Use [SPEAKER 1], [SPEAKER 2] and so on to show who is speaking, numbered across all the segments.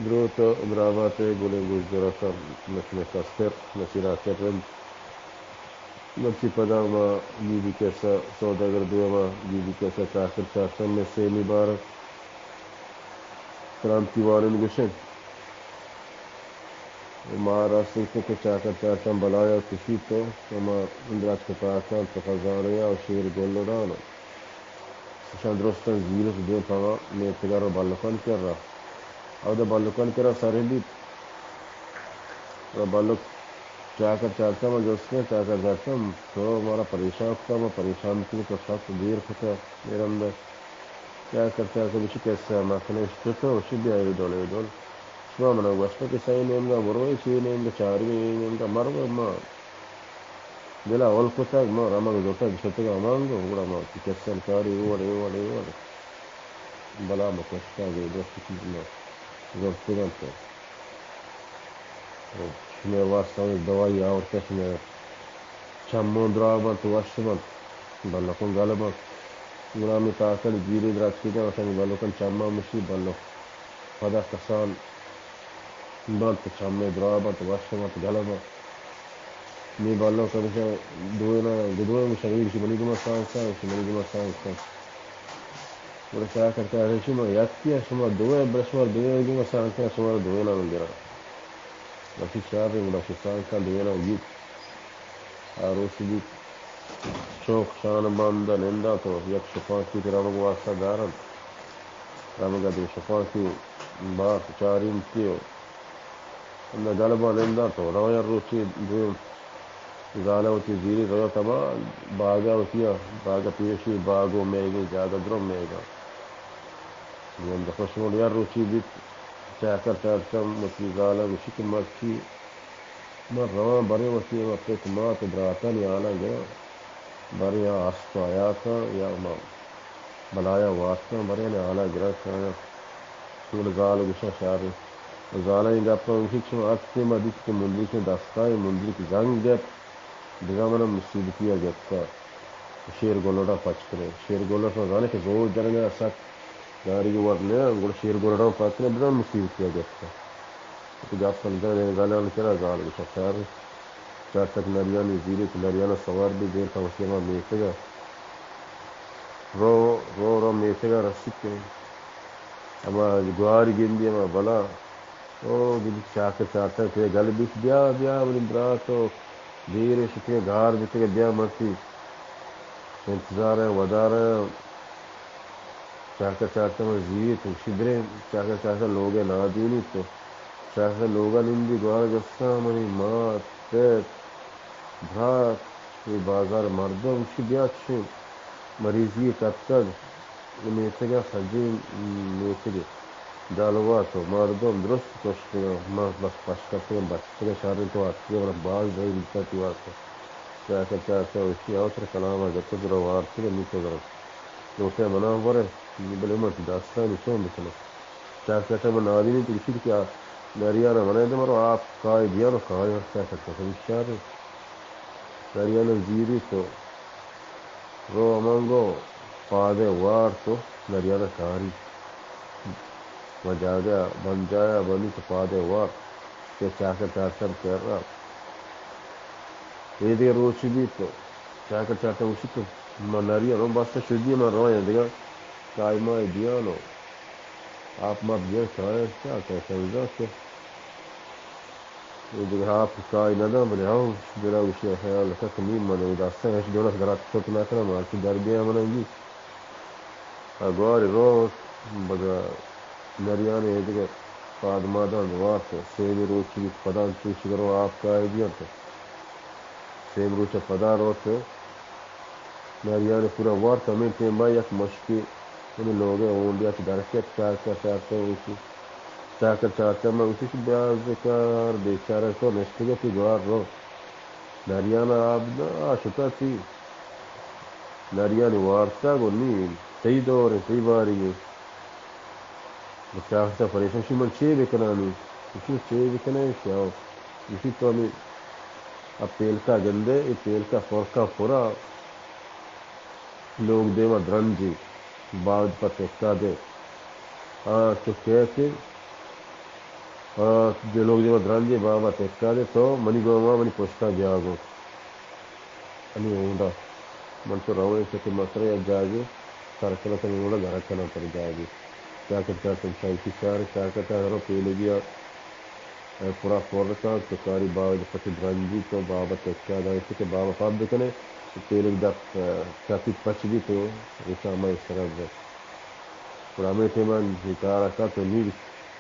[SPEAKER 1] Druto bravate gole guzdrata nasmekasper nasirakerem Nafsi padama Gidi kesa saudagar duama Gidi kesa çakır çarşam mesleği mübarek Kranti valin gushen Maharashtra ke çakır çarşam balaya kuşito ama Indiraç Kapakan Takazanaya o şehir Gollorano Shandrostan Zirus Dün Pava Metegar Balkan Kerra Avda Balkan Kerra Sarili Balok چاکر چاہتا میں جو اس نے چاکر چاہتا ہوں تو ہمارا پریشان تھا میں پریشان تھی تو سخت دیر ہوتا میرے اندر کیا کرتا ہے کبھی کیسے میں اپنے اشتو اسی بھی آئی ڈول شما من واسطه که سعی نمیگم بروی چی نمیگم چاری نمیگم مرو ما دل اول کتا ما راما گوتا گشته که امانگو بڑا ما کیسه کاری اوله بلا ما کشتا گئی دوست کی ما گفت تو شما واسطه دوائی اور کس میں چمون درابان تو واشمان بلکن غالبا غلامی تاکل گیری درات کیجا وشان بلکن چما مشی بلک فدا کسان بانت چمه درابان تو واشمان تو غالبا می بلک کمیشه دوینا گدوی مشاویر شی بلی گما سانسان شی بلی گما سانسان ولی کیا کرتا ہے شما یکی شما دوی برشما دوی گما سانسان شما دوینا من درا وفي شعبي منافسان كان دوینا گیت عروسی گیت شوق شان باندا نندا تو یک شفان کی رمگ واسطہ دارن رمگ دے شفان کی بار چارین کیو ان غالبا نندا تو رویا روچی دو زالوتی زیری رویا تبا باغا وتیا باغا پیشی باغو میگی جاگا درم میگا من دخشمول یا روچی بیت چاکر چارچم متی زالا وشکل مکی من روان بری وتی وقت ما تدراتا نیانا گیا بری آستا آیاتا یا ما بلایا واسطہ بری نے آلا گرا کھانا سول زال گشا شاری زالا این گپا وشی چم اکتی ما دیت که مندی که دستای مندی که زنگ گپ دیگه منم مصیبتیا گپتا شیر گولوڑا پچ کرے شیر گولوڑا زانے که زور جرنگا سک داری کو ورنے گوڑ شیر گولوڑا پچ کرے دیگه مصیبتیا گپتا تو گپ سمجھا زالا کرا زال گشا شاری چار تک نریانی زیری تو نریانا سوار بھی دیر تھا وسیما میتے گا رو میتے گا رسی کے اما گواری گندی اما بلا او گندی چاکر چاہتا ہے گل بیت بیا بلی براتو دیر شکے گھار بیتے گا بیا مرتی انتظار ہے ودار ہے چاکر چاہتا ہے زیری تو شدرے چاکر چاہتا لوگ نادینی تو چاکر لوگا نندی گوار گستا منی مات پیت برات یہ بازار مردم اسی بیات شد مریضی کتد میتگا خجیم میتگا دالواتو مردم درست کشتگا ما بس پشکتگا بچتگا شارن تو آتگا ورا باز دایی بیتا واسطه چاہتا اسی آتر کلاما جتا درا وارتگا نیتا درا دوسرے منام ورے بلے من داستانی سون بکنا چاہتا من آدینی تو کسی کیا نریانا منای دمارو آپ کائی دیانو کائی ورسا کرتا خمیشاری نریانا زیری تو رو امانگو پادے وار تو نریانا کاری و جاگا بن جایا بنی تو پادے وار کہ چاکر چارچم کر رہا یہ دیگر روچی بھی تو چاکر چارچم اسی تو من نریانو باستا شدی من رویا دیگا کائی مائی دیانو آپ مر دیان کائی کیا کہتا ہے کہ یہ دیگر آپ کائی ندام بلے ہاں دلا وشی خیال لکا کمیم من داستا ہے دولت درات چھوٹ ناکنا مارکی در گیا مننگی اگواری رو بگا نریانے یہ دیگر پادمادان دوارتا سیمی روچی بیت پدان چوشی کرو آپ کائی دیان تو سیم روچا پدا روتا نریانے پورا وارتا من تیم بائی یک مشکی انہیں لوگے اوندیا چی درکیت چاکر چاہتا ہوئی چاکر چاہتا میں اسی کی بیاز دکار بیچارہ تو نشتگا تی گوار رو نریانا آبنا آشتا تی نریانی وارتا گو نیم تی دوری تی باری گی چاہتا پریشان شی من چی بکنانی اسی چی بکنانی شاو اسی تو ہمیں اب پیلکا گندے ای پیلکا فرقا پورا لوگ دیما درنجی بعد پر تکا دے تو کہتے جو لوگ جو درانجے بابا تکا دے تو منی گوما منی پوستا جاگو ani اونڈا من تو روے سے مصر یا جاگے سرکلا تن اونڈا گھرکنا پر جاگے کیا کرتا تم شاہی شہر کیا کرتا ہے پیلے گیا پورا فورتا تو کاری بابا جو پتی درانجی تو بابا تکا دا اسے کہ بابا پاپ دکنے پیلے دا کافی پچ بھی تو رسا میں سرب دا پورا میں تیمان جکارا کا تو نیل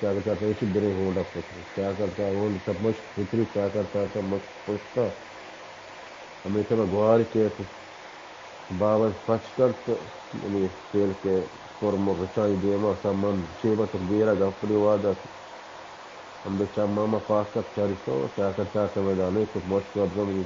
[SPEAKER 1] کیا کرتا ہے اسی برے ہونڈا پوچھتا کیا کرتا ہے ہونڈا تب مشک فکری کیا کرتا ہے مشک پوچھتا ہمیں تیمان گواری کہتے بابا پچ کرتا پیل کے فرمو رچائی دیما سامان شیبا تک بیرا گفری وادا ہم دے چا ماما پاکت چاری سو کیا کرتا ہے میدانے کچھ مشک ابزم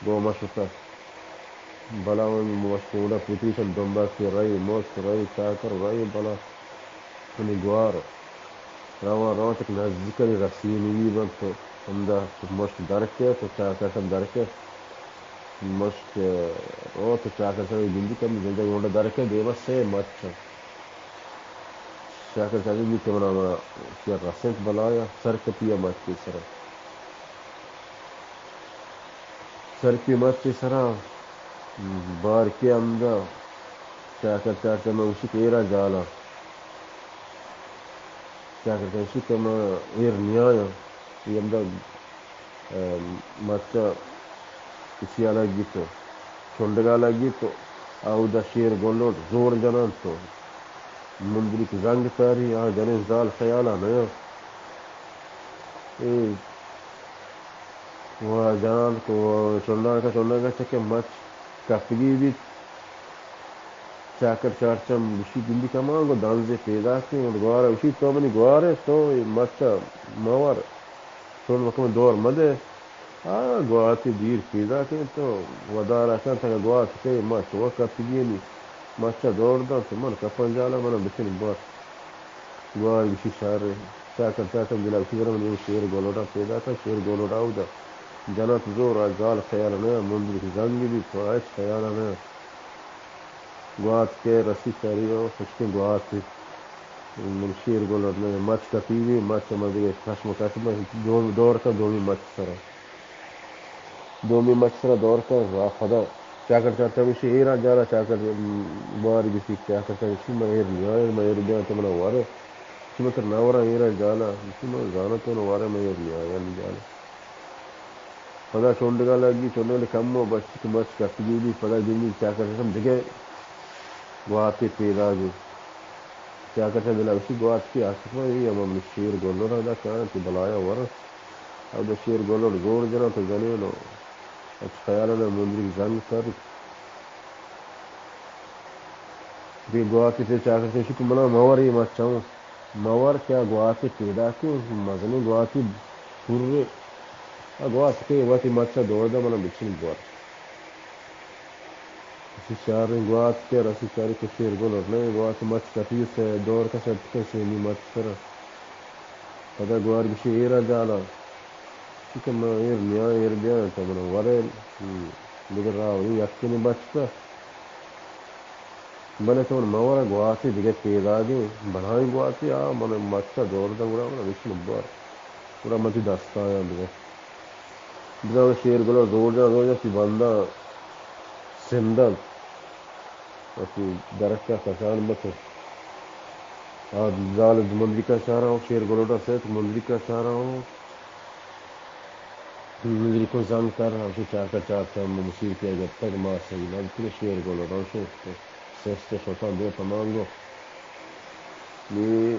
[SPEAKER 1] گو مشکتا بلا مشک ہونڈا پوچھی سن دنبا کی رئی مشک رئی چاکر رئی بلا انہی گوار روا روا تک نزدیکری رسینی بند تو ہم دا مشک درکے تو چاکر سب درکے مشک او تو چاکر سب جلدی کم زندگی ہونڈا درکے دیما سے مچ چاکر سب جلدی کمنا ما کیا رسنت بلایا سرکپیا مچ کی سرا سرکی مچ کی سرا بار کے امدا چاکر چاکر میں اسی ایرا جالا کیا کرتے ہیں اسی کم ایر نیایا یہ امدا مچا کسی لگی تو چھنڈگا لگی تو آو دا شیر گولوٹ زور جنان تو مندری کی زنگ تاری آ جنیز دال خیالا نیا وہ جان کو چھنڈا کا چکے مچ کپگی بھی چاکر چارچم بشی گندی کمانگو دانزے پیدا کی اور گوارا بشی تو منی گوارے تو مچا موار چھوڑ مکم دور مدے گواتی دیر پیدا کی تو ودارا کن تک گوات کئی مچ وقت گینی مچا دور دا تو من کپن جالا من بچن بات گوار بشی شار چاکر چارچم دلا بشی گرم شیر گولوڑا پیدا کا شیر گولوڑا ہو دا جنات زور آجال خیالا نیا مندر کی زنگی بھی تو آج خیالا نیا گوات کے رسی چاریو خشکی گوات من شیر گولوڑ نیا مچ کا پیوی مچ مدگے خشم کشم دور کا دومی مچ سرا دومی مچ سرا دور کا خدا چاکر چارچا بشی ایرا جالا چاکر باری بشی چاکر چارچا بشی ما ایر نیائی ما ایر بیان تمنا وارے بشی ما تر ناورا ایرا جالا بشی ما زانتو نوارے ما ایر نیائی جالا پدا چونڈگا لگی چونڈگا کمو بچی تو مچ کپگی بھی پدا جنگی چاکر چارچا جگہ گواتی پیدا گی چاکر چارچا دلا بشی گوات کی آسفا یہ امام شیر گولوڑ دا کان تی بلایا ورا اب دا شیر گولوڑ زور جنا تو جنیلو اچھ خیالا نا مندری کی زنگ کر بھی گواتی تے چاکر چارچا شکو منا موار ہی مچ چاہوں موار کیا گواتی پیدا کی مزنی گواتی پورے گوات کے واتی مچا دور دا منا بچن گوار اسی شار گوات کے رسی چاری کے شیر گولوڑ نئے گوات مچ کپی سے دور کا سب کسی نی مچ سرا پدا گوار بشی ایرا جالا شکر ما ایر نیا ایر بیان تا منا وارے مگر راو یہ یکی نی بچتا بلے تو مورا گواتی دیگه پیدا گی بنای گواتی من مچا دور دا گرا منا بشن بار گرا مجی دستا آیا دیگه دیگه شیر گلو زور جا سی بندا سندل اسی درکا کسان بچے زال مندری کا چارا ہوں شیر گلوٹا سیت مندری کا چارا ہوں مندری کو زنگ کر رہا اسی چاکر چارتا مصیر کیا جب تک ماں سہی لگتی شیر گلوٹا سیستے شوطان دے پمانگو یہ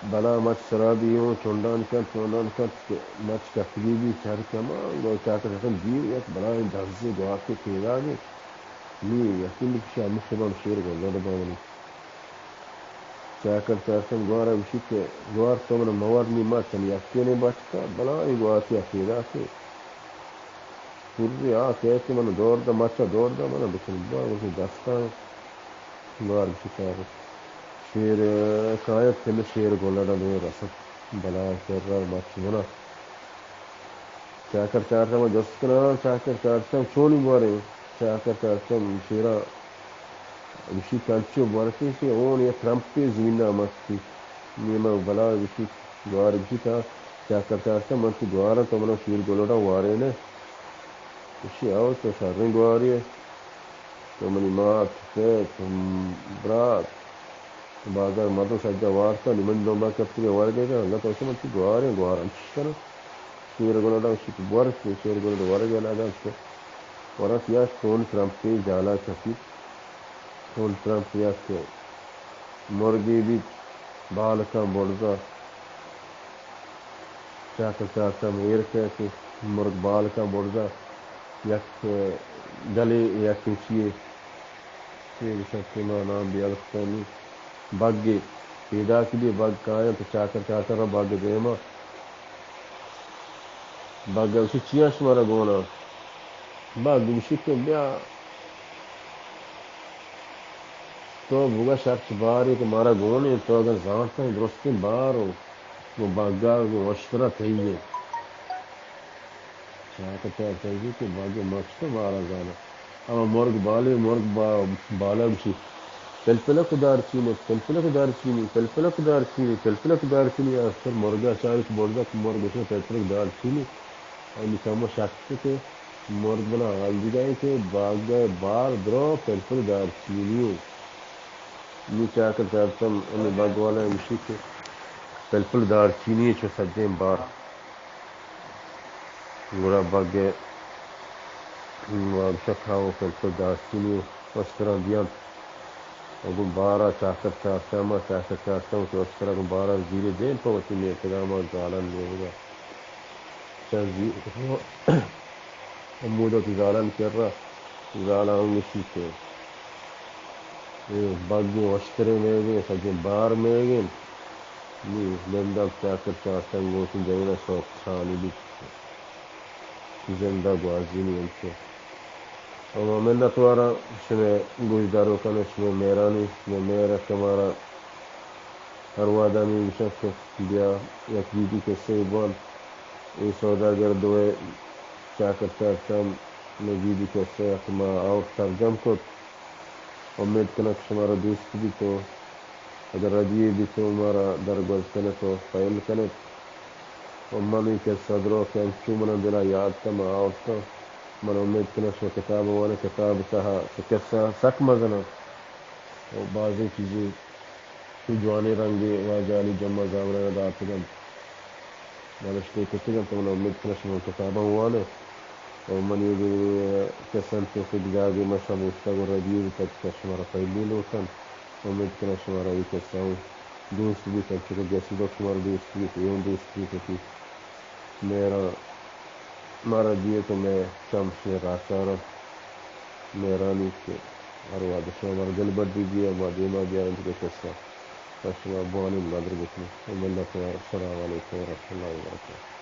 [SPEAKER 1] بلا مچ سرابی ہوں چونڈان کت مچ کفگی بھی چار کمانگو چاکر چارتا دیر یک بلا دھنزی گواتی پیدا گی نی یقین کشی مشبان شیر گلوٹا بامنی چاکر چارتم گوارا بشی کہ گوار تو من موار نی مچن یقین بچتا بلا گواتی پیدا کی پوری کہتے من دور دا مچا دور دا من بچن بار اسی دستا گوار بشی چاکر شیر کایت تم شیر گولڑا دے رسد بلا کر رہا مچ منا چاکر چارتم جست کنا چاکر چارتم چونی بارے چاکر چارتم شیرا بشی کنچو بارتی سی اون یا ترمپی زینا مکتی نیما بلا بشی Guara bishita chakar manti guara to mana shir golota warene. Ishi out to sharring guari to mani mat fet brat. Bazar madu sajja warta liman domba kapti warde ga Allah to manti guara anshkana. Shir golota shik war shir golota warga la da shko. Waras ya stone Trump ke jala chafi. Stone Trump ya ke morgi bi balaka bolza چاکر میر کے مرغ بال کا برزہ یک گلے یا کچیے نام بھی الختانی big پیدا کے لیے بگ کائیں تو چاکر بگ دیما بگ اسی چیاں شمارا گونا بگ بشکل بیا تو بگا شخص باری کہ مارا گونے تو اگر زانتا ہے درستی بار ہو وہ باغا وہ اشترا تھیے چاہتا تھیے کہ باغ مقصد مارا جانا اما مرغ بالے مرغ بالا بشی پلپلک دار چینی اکثر مرغا چاہیے مرغا مرغ اس میں پلپلک دار چینی اور نکامہ شخص کے مرغ بنا حال دی گئے کہ باغ بار درو پلپل دار چینی یہ چاہ کر چاہتا ہم باغ والا مشی کے پلپل دار چینی چو سجیں بار گڑا باگے شکھاو پلپل دار چینی اس طرح دیا اگو بارہ چاہتا ہوں کہ اس طرح بارہ زیرے دین پوچی میں اقدامات زالن لے گا چاہ امودہ کی زالن کر رہا زالن ہوں اسی کے باگو اشترے میں گئے سجیں بار میں گئے زندہ چاہتا ہوں گوشن جائینا شوق خانی بھی زندہ گوازینی انتے اما من نتوارا شمع گوش دارو کنے شمع میرانی شمع میرا کمارا ہر وادانی بشک بیا یک بیدی کے سیبان ای سوداگر دوئے چاہتا ہم بیدی کے سیخ ما آوٹ ترجم کت امید کنک شمارا دوست بھی تو اگر ردیے بھی تو ہمارا درگوز کنے تو فائل کنے منی کے صدروں کے انچو من دلا یاد تا ما آوٹ تا من امید کنک شما کتاب وانا کتاب کہا تو کسا سک مزنا اور بعضی چیزیں تو جوانے رنگے واجالی جمع زامرہ داتا گم مالشتے کتے گم تو من امید کنک شما کتاب وانا اور منی کسن تو خود جاگے مشا مستقر ردیے تک شمارا فائلی لوٹن امید کنک شمارا یہ کسا ہوں دوست بھی تک چکر جیسی دو شمارا دوست بھی تو یون دوست بھی تو میرا مارا دیئے تو میں شمشی راچارا میرانی کے ارواح شما مارا دل بڑھ دیئے ما دیما دیا انتو کسا شما بوانی مادر بکنے ومن اللہ السلام علیکم ورحمۃ اللہ وبرکاتہ